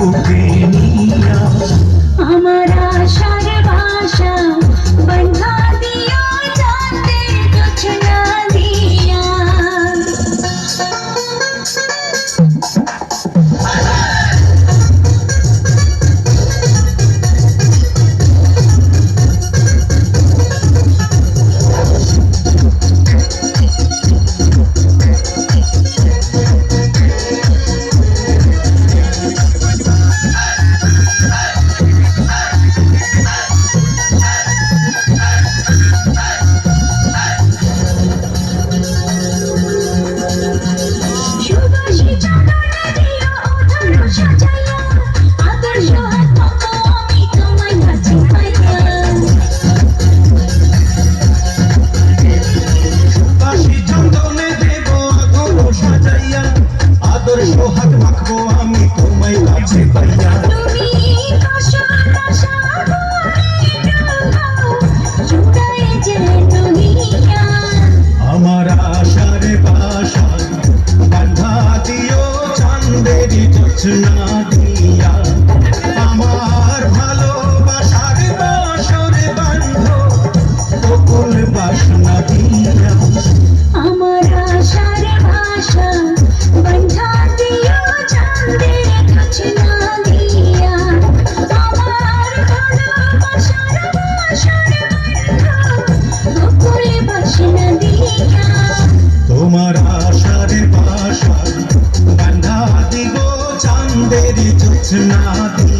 বুকে নিয়া আমার আশার ভাষা বন্ধা দিও চাঁদের জোছনা দিয়া সোহাগ মাখবো আমি তোমায় কাছে পাইয়া তুমি আশা জুড়াই যে দুনিয়া আমার আশার বাসা বাঁধা দিও চাঁদের জোছনা দিয়া আমার ভালোবাসার বাসর বাঁধো বকুল বাসনা দিয়া আমার আশার ভাষা বন্ধা দিও চাঁদের জোছনা দিয়া আমার ভালোবাসার বাসর বন্ধ বকুল বাসনা দিয়া তোমার আশার বাসা বাঁধা দিব চাঁদের জোছনা দিয়া